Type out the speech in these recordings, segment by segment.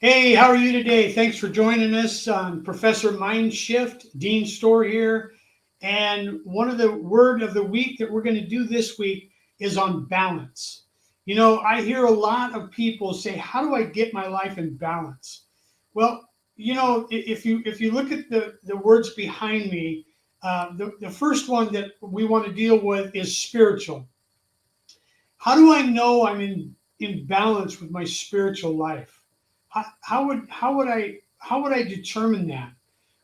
Hey, how are you today? Thanks for joining us on Professor Mindshift. Dean Storr here. And one of the word of the week that we're going to do this week is on balance. I hear a lot of people say, "How do I get my life in balance?" Well, if you look at the words behind me, the first one that we want to deal with is spiritual. How do I know I'm in balance with my spiritual life? How would I determine that?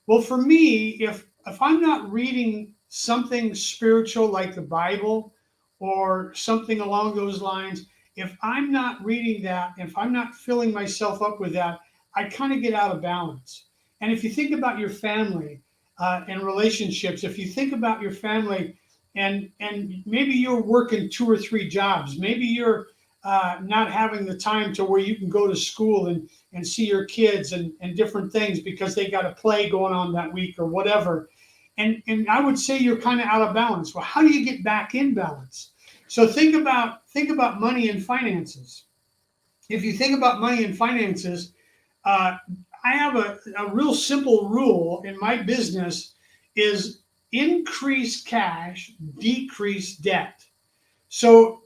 Well, for me, if I'm not reading something spiritual like the Bible or something along those lines, if I'm not reading that, if I'm not filling myself up with that, I kind of get out of balance. And if you think about your family and relationships, if you think about your family and maybe you're working two or three jobs, maybe you're not having the time to where you can go to school and see your kids and different things because they got a play going on that week or whatever. And I would say you're kind of out of balance. Well, how do you get back in balance? So think about money and finances. If you think about money and finances, uh, I have a real simple rule in my business is increase cash, decrease debt. So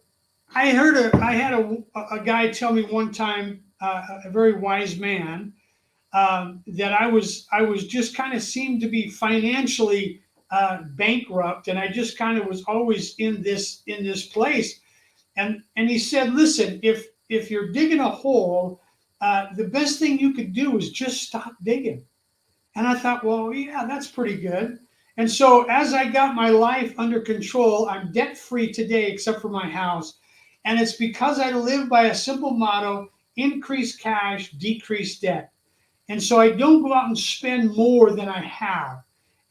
I had a guy tell me one time, a very wise man, that I was just kind of seemed to be financially bankrupt, and I just kind of was always in this place. And he said, listen, if you're digging a hole, the best thing you could do is just stop digging. And I thought, well, yeah, that's pretty good. And so as I got my life under control, I'm debt free today, except for my house. And it's because I live by a simple motto: increase cash, decrease debt. And so I don't go out and spend more than I have.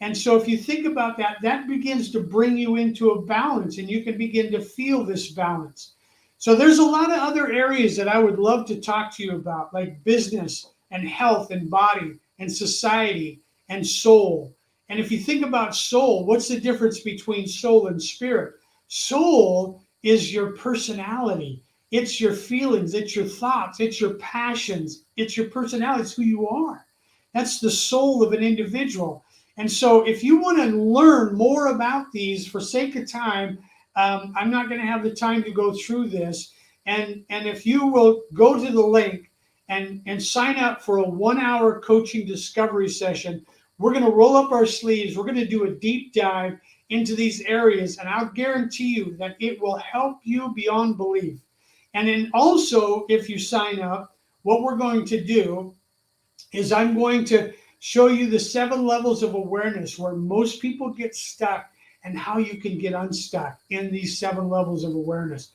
And so if you think about that, that begins to bring you into a balance and you can begin to feel this balance. So there's a lot of other areas that I would love to talk to you about, like business and health and body and society and soul. And if you think about soul, what's the difference between soul and spirit? Soul is your personality. It's your feelings, it's your thoughts, it's your passions, it's your personality, it's who you are. That's the soul of an individual. And so, if you want to learn more about these, for sake of time, I'm not going to have the time to go through this. And if you will go to the link and sign up for a 1 hour coaching discovery session, we're going to roll up our sleeves. We're going to do a deep dive into these areas, and I'll guarantee you that it will help you beyond belief. And then also, if you sign up, what we're going to do is I'm going to show you the 7 levels of awareness where most people get stuck and how you can get unstuck in these 7 levels of awareness.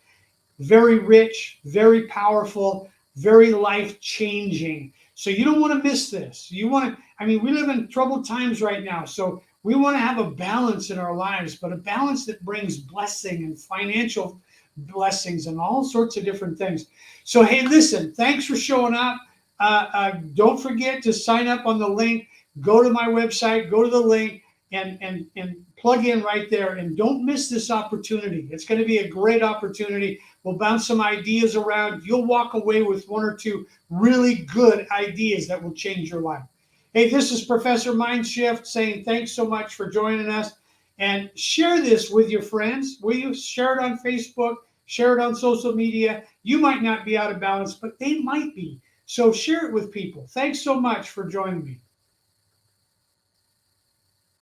Very rich, very powerful, very life changing. So you don't want to miss this. You want to, I mean, we live in troubled times right now. So we want to have a balance in our lives, but a balance that brings blessing and financial blessings and all sorts of different things. So, hey, listen, thanks for showing up. Don't forget to sign up on the link. Go to my website, go to the link, and plug in right there. And don't miss this opportunity. It's going to be a great opportunity. We'll bounce some ideas around. You'll walk away with one or two really good ideas that will change your life. Hey, this is Professor Mindshift saying thanks so much for joining us. And share this with your friends. Will you share it on Facebook? Share it on social media. You might not be out of balance, but they might be. So share it with people. Thanks so much for joining me.